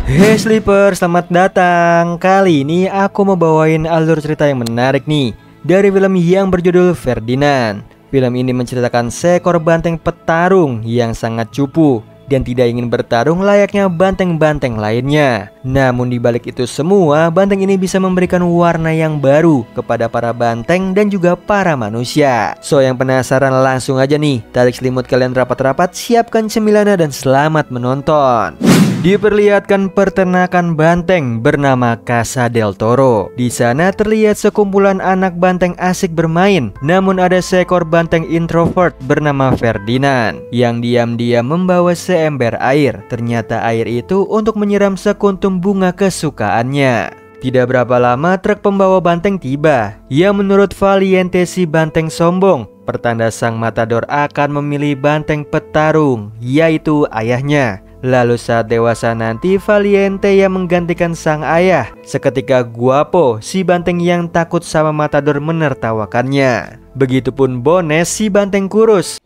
Hey Sleeper, selamat datang. Kali ini aku mau bawain alur cerita yang menarik nih dari film yang berjudul Ferdinand. Film ini menceritakan seekor banteng petarung yang sangat cupu dan tidak ingin bertarung layaknya banteng-banteng lainnya. Namun dibalik itu semua, banteng ini bisa memberikan warna yang baru kepada para banteng dan juga para manusia. So yang penasaran langsung aja nih, tarik selimut kalian rapat-rapat, siapkan cemilannya dan selamat menonton. Diperlihatkan peternakan banteng bernama Casa del Toro. Di sana terlihat sekumpulan anak banteng asik bermain. Namun ada seekor banteng introvert bernama Ferdinand yang diam-diam membawa seember air. Ternyata air itu untuk menyiram sekuntum bunga kesukaannya. Tidak berapa lama truk pembawa banteng tiba. Yang menurut Valiente si banteng sombong, pertanda sang matador akan memilih banteng petarung, yaitu ayahnya. Lalu saat dewasa nanti Valiente yang menggantikan sang ayah. Seketika Guapo si banteng yang takut sama matador menertawakannya. Begitupun Bones si banteng kurus.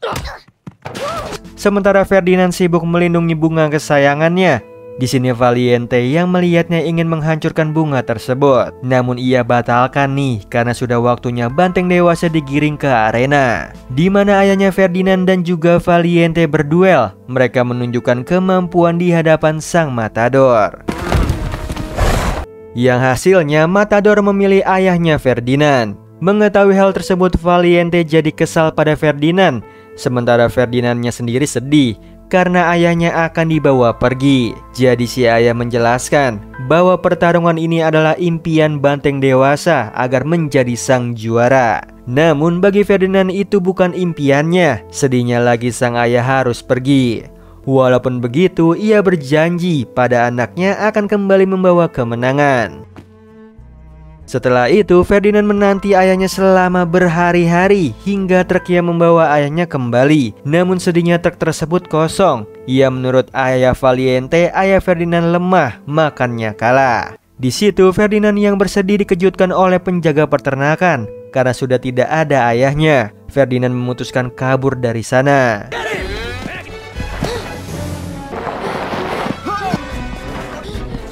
Sementara Ferdinand sibuk melindungi bunga kesayangannya. Di sini Valiente yang melihatnya ingin menghancurkan bunga tersebut. Namun ia batalkan nih karena sudah waktunya banteng dewasa digiring ke arena, di mana ayahnya Ferdinand dan juga Valiente berduel. Mereka menunjukkan kemampuan di hadapan sang matador. Yang hasilnya matador memilih ayahnya Ferdinand. Mengetahui hal tersebut, Valiente jadi kesal pada Ferdinand. Sementara Ferdinandnya sendiri sedih karena ayahnya akan dibawa pergi. Jadi si ayah menjelaskan bahwa pertarungan ini adalah impian banteng dewasa agar menjadi sang juara. Namun bagi Ferdinand itu bukan impiannya. Sedihnya lagi sang ayah harus pergi. Walaupun begitu, ia berjanji pada anaknya akan kembali membawa kemenangan. Setelah itu Ferdinand menanti ayahnya selama berhari-hari hingga truk yang membawa ayahnya kembali. Namun sedihnya truk tersebut kosong. Ia menurut ayah Valiente, ayah Ferdinand lemah, makannya kalah. Di situ Ferdinand yang bersedih dikejutkan oleh penjaga peternakan karena sudah tidak ada ayahnya. Ferdinand memutuskan kabur dari sana.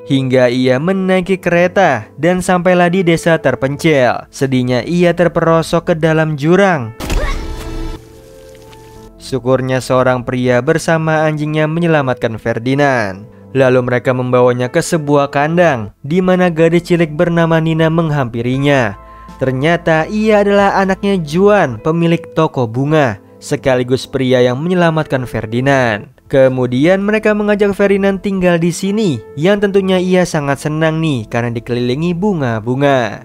Hingga ia menaiki kereta dan sampailah di desa terpencil. Sedihnya ia terperosok ke dalam jurang. Syukurnya seorang pria bersama anjingnya menyelamatkan Ferdinand. Lalu mereka membawanya ke sebuah kandang, di mana gadis cilik bernama Nina menghampirinya. Ternyata ia adalah anaknya Juan, pemilik toko bunga, sekaligus pria yang menyelamatkan Ferdinand. Kemudian mereka mengajak Ferdinand tinggal di sini, yang tentunya ia sangat senang nih karena dikelilingi bunga-bunga.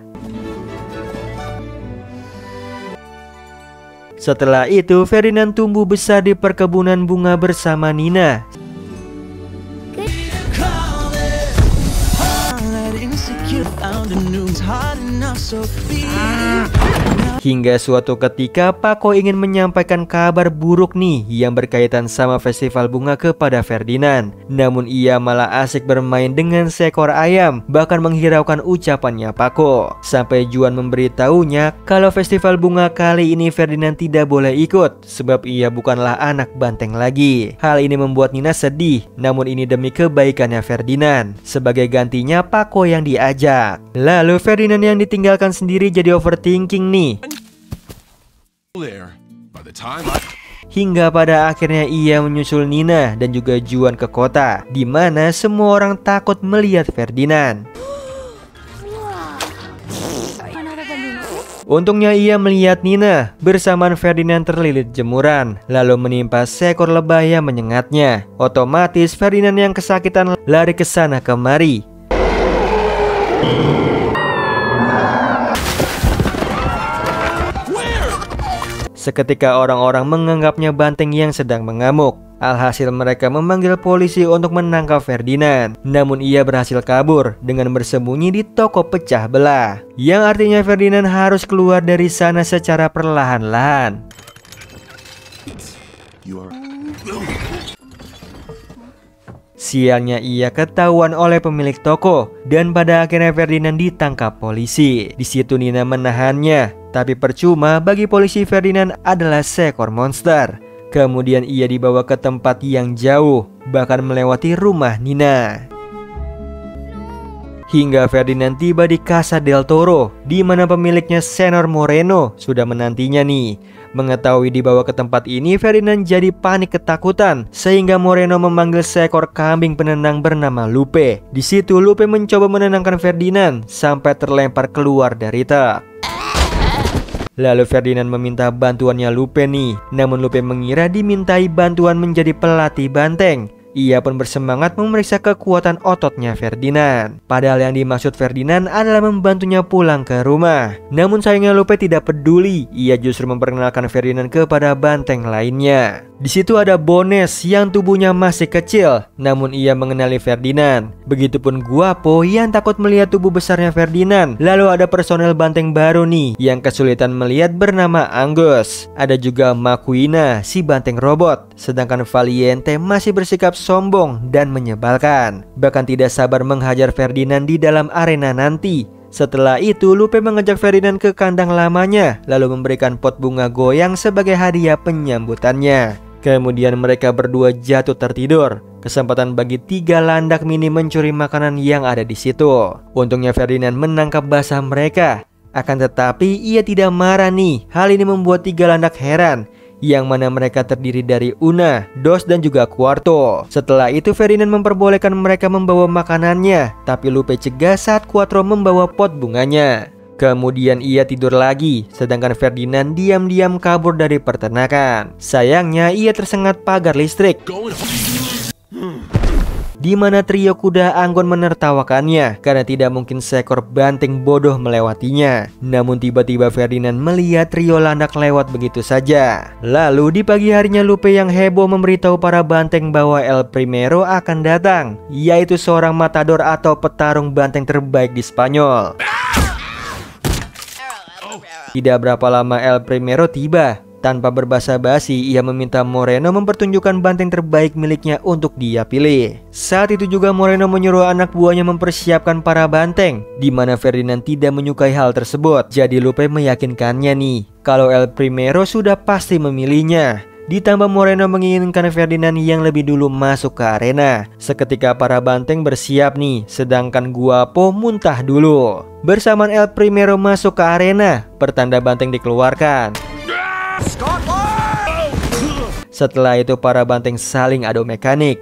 Setelah itu Ferdinand tumbuh besar di perkebunan bunga bersama Nina. Hingga suatu ketika Paco ingin menyampaikan kabar buruk nih yang berkaitan sama festival bunga kepada Ferdinand. Namun ia malah asik bermain dengan seekor ayam, bahkan menghiraukan ucapannya Paco. Sampai Juan memberitahunya kalau festival bunga kali ini Ferdinand tidak boleh ikut sebab ia bukanlah anak banteng lagi. Hal ini membuat Nina sedih, namun ini demi kebaikannya Ferdinand. Sebagai gantinya Paco yang diajak. Lalu Ferdinand yang ditinggalkan sendiri jadi overthinking nih. Hingga pada akhirnya ia menyusul Nina dan juga Juan ke kota, di mana semua orang takut melihat Ferdinand. Untungnya ia melihat Nina bersamaan Ferdinand terlilit jemuran, lalu menimpa seekor lebah yang menyengatnya. Otomatis Ferdinand yang kesakitan lari ke sana kemari. Seketika orang-orang menganggapnya banteng yang sedang mengamuk. Alhasil mereka memanggil polisi untuk menangkap Ferdinand. Namun ia berhasil kabur dengan bersembunyi di toko pecah belah, yang artinya Ferdinand harus keluar dari sana secara perlahan-lahan. Sialnya ia ketahuan oleh pemilik toko dan pada akhirnya Ferdinand ditangkap polisi. Di situ Nina menahannya, tapi percuma bagi polisi Ferdinand adalah seekor monster. Kemudian ia dibawa ke tempat yang jauh, bahkan melewati rumah Nina. Hingga Ferdinand tiba di Casa del Toro, di mana pemiliknya Senor Moreno sudah menantinya nih. Mengetahui dibawa ke tempat ini, Ferdinand jadi panik ketakutan, sehingga Moreno memanggil seekor kambing penenang bernama Lupe. Di situ Lupe mencoba menenangkan Ferdinand sampai terlempar keluar dari tak. Lalu Ferdinand meminta bantuannya Lupe nih, namun Lupe mengira dimintai bantuan menjadi pelatih banteng. Ia pun bersemangat memeriksa kekuatan ototnya Ferdinand. Padahal yang dimaksud Ferdinand adalah membantunya pulang ke rumah. Namun sayangnya Lupe tidak peduli. Ia justru memperkenalkan Ferdinand kepada banteng lainnya. Di situ ada Bones yang tubuhnya masih kecil, namun ia mengenali Ferdinand. Begitupun Guapo yang takut melihat tubuh besarnya Ferdinand. Lalu ada personel banteng baru nih yang kesulitan melihat bernama Angus. Ada juga Maquina, si banteng robot. Sedangkan Valiente masih bersikap sombong dan menyebalkan, bahkan tidak sabar menghajar Ferdinand di dalam arena nanti. Setelah itu Lupe mengajak Ferdinand ke kandang lamanya, lalu memberikan pot bunga goyang sebagai hadiah penyambutannya. Kemudian mereka berdua jatuh tertidur. Kesempatan bagi 3 landak mini mencuri makanan yang ada di situ. Untungnya Ferdinand menangkap basah mereka. Akan tetapi ia tidak marah nih. Hal ini membuat 3 landak heran, yang mana mereka terdiri dari Una, Dos, dan juga Quarto. Setelah itu Ferdinand memperbolehkan mereka membawa makanannya, tapi Lupe cegah saat Quattro membawa pot bunganya. Kemudian ia tidur lagi, sedangkan Ferdinand diam-diam kabur dari peternakan. Sayangnya ia tersengat pagar listrik, di mana trio kuda Anggon menertawakannya karena tidak mungkin seekor banteng bodoh melewatinya. Namun tiba-tiba Ferdinand melihat trio landak lewat begitu saja. Lalu di pagi harinya Lupe yang heboh memberitahu para banteng bahwa El Primero akan datang, yaitu seorang matador atau petarung banteng terbaik di Spanyol. Tidak berapa lama El Primero tiba. Tanpa berbasa-basi, ia meminta Moreno mempertunjukkan banteng terbaik miliknya untuk dia pilih. Saat itu juga Moreno menyuruh anak buahnya mempersiapkan para banteng, di mana Ferdinand tidak menyukai hal tersebut. Jadi Lupe meyakinkannya nih, kalau El Primero sudah pasti memilihnya. Ditambah Moreno menginginkan Ferdinand yang lebih dulu masuk ke arena. Seketika para banteng bersiap nih, sedangkan Guapo muntah dulu. Bersamaan El Primero masuk ke arena, pertanda banteng dikeluarkan. Setelah itu para banteng saling adu mekanik,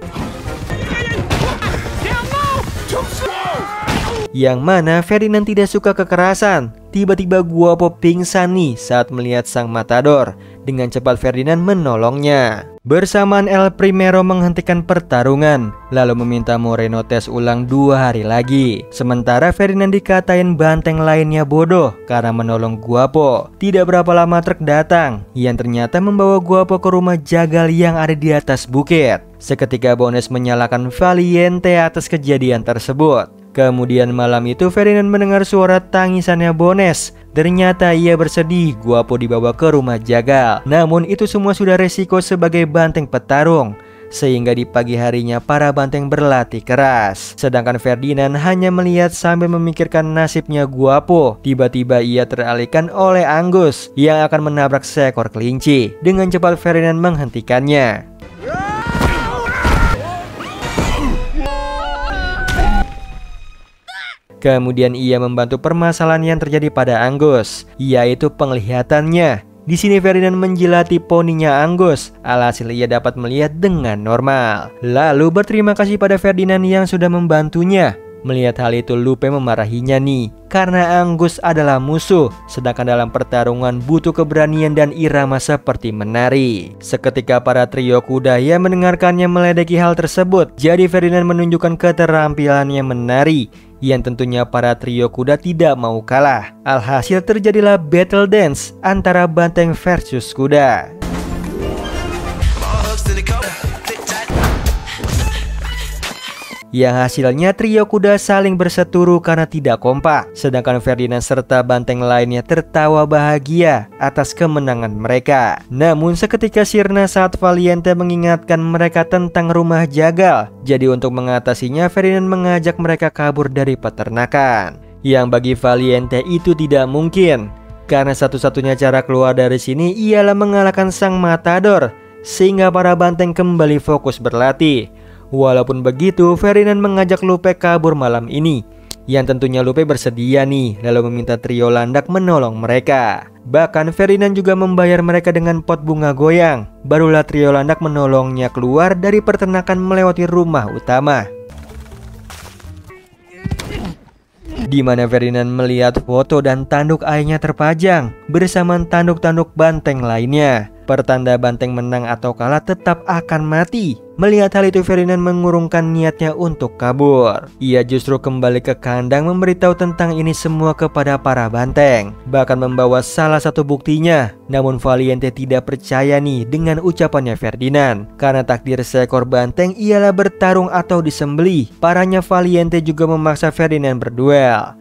yang mana Ferdinand tidak suka kekerasan. Tiba-tiba Guapo pingsan nih saat melihat sang matador. Dengan cepat Ferdinand menolongnya. Bersamaan El Primero menghentikan pertarungan, lalu meminta Moreno tes ulang 2 hari lagi. Sementara Ferdinand dikatain banteng lainnya bodoh karena menolong Guapo. Tidak berapa lama truk datang, yang ternyata membawa Guapo ke rumah jagal yang ada di atas bukit. Seketika Bones menyalahkan Valiente atas kejadian tersebut. Kemudian malam itu Ferdinand mendengar suara tangisannya Bones. Ternyata ia bersedih Guapo dibawa ke rumah jagal. Namun itu semua sudah resiko sebagai banteng petarung, sehingga di pagi harinya para banteng berlatih keras. Sedangkan Ferdinand hanya melihat sambil memikirkan nasibnya Guapo. Tiba-tiba ia teralihkan oleh Angus yang akan menabrak seekor kelinci. Dengan cepat Ferdinand menghentikannya. Kemudian ia membantu permasalahan yang terjadi pada Angus, yaitu penglihatannya. Di sini Ferdinand menjilati poninya Angus, alhasil ia dapat melihat dengan normal. Lalu berterima kasih pada Ferdinand yang sudah membantunya. Melihat hal itu Lupe memarahinya nih, karena Angus adalah musuh, sedangkan dalam pertarungan butuh keberanian dan irama seperti menari. Seketika para trio kuda yang mendengarkannya meledeki hal tersebut, jadi Ferdinand menunjukkan keterampilannya menari, yang tentunya para trio kuda tidak mau kalah. Alhasil terjadilah battle dance antara banteng versus kuda. Yang hasilnya trio kuda saling berseturu karena tidak kompak. Sedangkan Ferdinand serta banteng lainnya tertawa bahagia atas kemenangan mereka. Namun seketika sirna saat Valiente mengingatkan mereka tentang rumah jagal. Jadi untuk mengatasinya Ferdinand mengajak mereka kabur dari peternakan. Yang bagi Valiente itu tidak mungkin, karena satu-satunya cara keluar dari sini ialah mengalahkan sang matador. sehingga para banteng kembali fokus berlatih. Walaupun begitu, Ferdinand mengajak Lupe kabur malam ini, yang tentunya Lupe bersedia nih, lalu meminta trio landak menolong mereka. Bahkan Ferdinand juga membayar mereka dengan pot bunga goyang. Barulah trio landak menolongnya keluar dari peternakan melewati rumah utama, di mana Ferdinand melihat foto dan tanduk ayahnya terpajang bersama tanduk-tanduk banteng lainnya. Pertanda banteng menang atau kalah tetap akan mati. Melihat hal itu, Ferdinand mengurungkan niatnya untuk kabur. Ia justru kembali ke kandang memberitahu tentang ini semua kepada para banteng, bahkan membawa salah satu buktinya. Namun Valiente tidak percaya nih dengan ucapannya Ferdinand, karena takdir seekor banteng ialah bertarung atau disembelih. Parahnya Valiente juga memaksa Ferdinand berduel,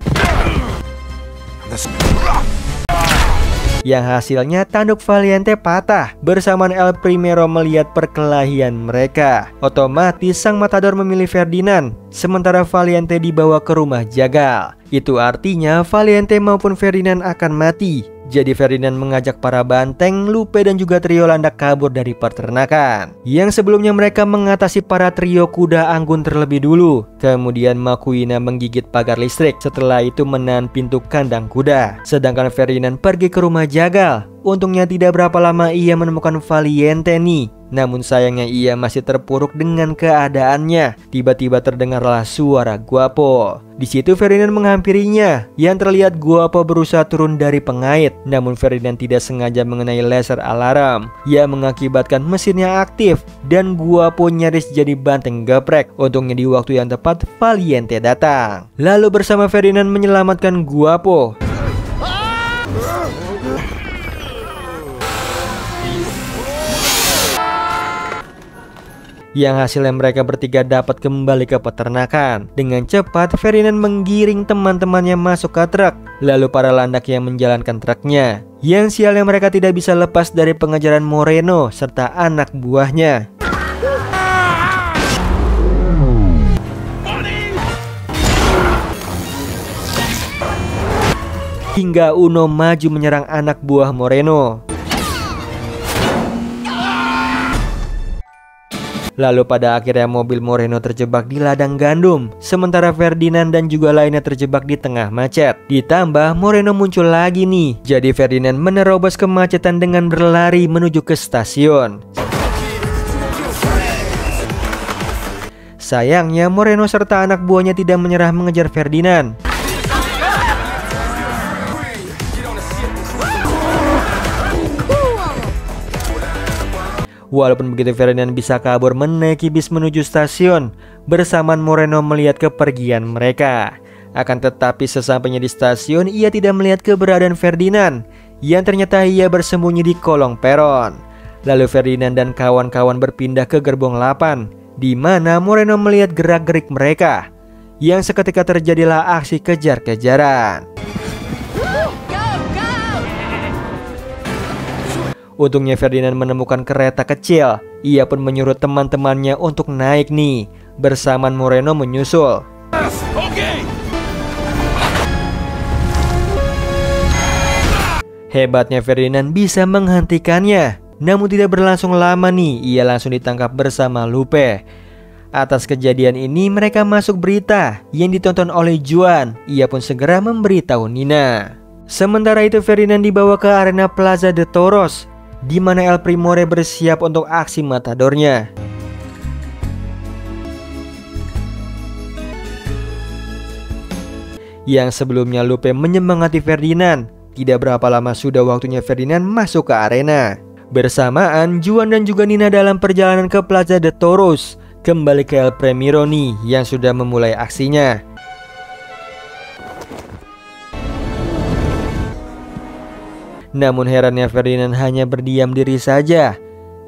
yang hasilnya tanduk Valiente patah. Bersamaan El Primero melihat perkelahian mereka, otomatis sang matador memilih Ferdinand, sementara Valiente dibawa ke rumah jagal. Itu artinya Valiente maupun Ferdinand akan mati. Jadi Ferdinand mengajak para banteng, Lupe dan juga trio landak kabur dari peternakan, yang sebelumnya mereka mengatasi para trio kuda anggun terlebih dulu. Kemudian Makuina menggigit pagar listrik, setelah itu menahan pintu kandang kuda. Sedangkan Ferdinand pergi ke rumah jagal. Untungnya tidak berapa lama ia menemukan Valiente nih. Namun sayangnya ia masih terpuruk dengan keadaannya. Tiba-tiba terdengarlah suara Guapo. Di situ Ferdinand menghampirinya, yang terlihat Guapo berusaha turun dari pengait. Namun Ferdinand tidak sengaja mengenai laser alarm yang mengakibatkan mesinnya aktif, dan Guapo nyaris jadi banteng geprek. Untungnya di waktu yang tepat Valiente datang, lalu bersama Ferdinand menyelamatkan Guapo. Yang hasilnya mereka bertiga dapat kembali ke peternakan. Dengan cepat Ferdinand menggiring teman-temannya masuk ke truk, lalu para landak yang menjalankan truknya. Yang sialnya mereka tidak bisa lepas dari pengejaran Moreno serta anak buahnya. Hingga Uno maju menyerang anak buah Moreno. Lalu pada akhirnya mobil Moreno terjebak di ladang gandum, sementara Ferdinand dan juga lainnya terjebak di tengah macet. Ditambah Moreno muncul lagi nih, jadi Ferdinand menerobos kemacetan dengan berlari menuju ke stasiun. Sayangnya Moreno serta anak buahnya tidak menyerah mengejar Ferdinand. Walaupun begitu Ferdinand bisa kabur menaiki bis menuju stasiun. Bersamaan Moreno melihat kepergian mereka. Akan tetapi sesampainya di stasiun ia tidak melihat keberadaan Ferdinand, yang ternyata ia bersembunyi di kolong peron. Lalu Ferdinand dan kawan-kawan berpindah ke gerbong 8, di mana Moreno melihat gerak-gerik mereka. Yang seketika terjadilah aksi kejar-kejaran. Untungnya Ferdinand menemukan kereta kecil. Ia pun menyuruh teman-temannya untuk naik nih. Bersamaan Moreno menyusul. Hebatnya Ferdinand bisa menghentikannya. Namun tidak berlangsung lama nih, ia langsung ditangkap bersama Lupe. Atas kejadian ini mereka masuk berita yang ditonton oleh Juan. Ia pun segera memberitahu Nina. Sementara itu Ferdinand dibawa ke arena Plaza de Toros, di mana El Primore bersiap untuk aksi matadornya. Yang sebelumnya Lupe menyemangati Ferdinand. Tidak berapa lama sudah waktunya Ferdinand masuk ke arena. Bersamaan Juan dan juga Nina dalam perjalanan ke Plaza de Toros, kembali ke El Primero nih yang sudah memulai aksinya. Namun herannya Ferdinand hanya berdiam diri saja,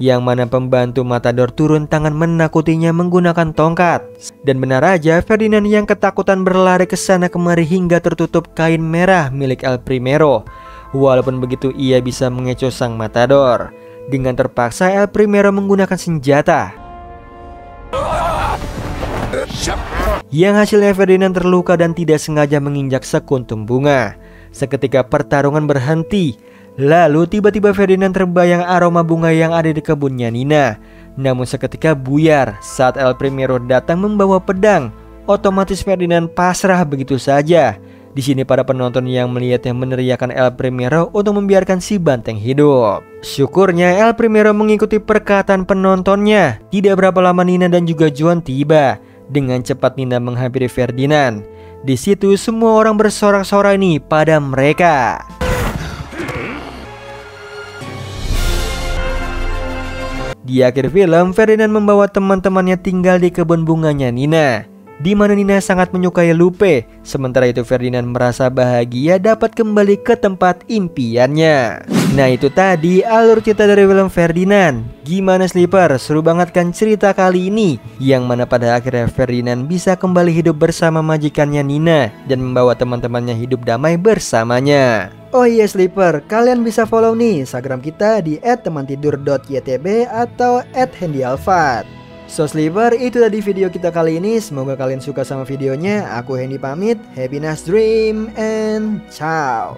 yang mana pembantu matador turun tangan menakutinya menggunakan tongkat. Dan benar aja Ferdinand yang ketakutan berlari ke sana kemari hingga tertutup kain merah milik El Primero. Walaupun begitu ia bisa mengecoh sang matador. Dengan terpaksa El Primero menggunakan senjata, yang hasilnya Ferdinand terluka dan tidak sengaja menginjak sekuntum bunga. Seketika pertarungan berhenti. Lalu tiba-tiba Ferdinand terbayang aroma bunga yang ada di kebunnya Nina. Namun seketika buyar saat El Primero datang membawa pedang. Otomatis Ferdinand pasrah begitu saja. Di sini para penonton yang melihatnya meneriakan El Primero untuk membiarkan si banteng hidup. Syukurnya El Primero mengikuti perkataan penontonnya. Tidak berapa lama Nina dan juga Juan tiba. Dengan cepat Nina menghampiri Ferdinand. Di situ semua orang bersorak-sorai nih pada mereka. Di akhir film, Ferdinand membawa teman-temannya tinggal di kebun bunganya Nina, di mana Nina sangat menyukai Lupe. Sementara itu Ferdinand merasa bahagia dapat kembali ke tempat impiannya. Nah itu tadi alur cerita dari film Ferdinand. Gimana Sleeper? Seru banget kan cerita kali ini? Yang mana pada akhirnya Ferdinand bisa kembali hidup bersama majikannya Nina dan membawa teman-temannya hidup damai bersamanya. Oh iya Sleeper, kalian bisa follow nih Instagram kita di @temantidur.ytb atau @handyalfat. So Sleeper, itu tadi video kita kali ini. Semoga kalian suka sama videonya. Aku Hendy pamit. Happy nice dream and ciao.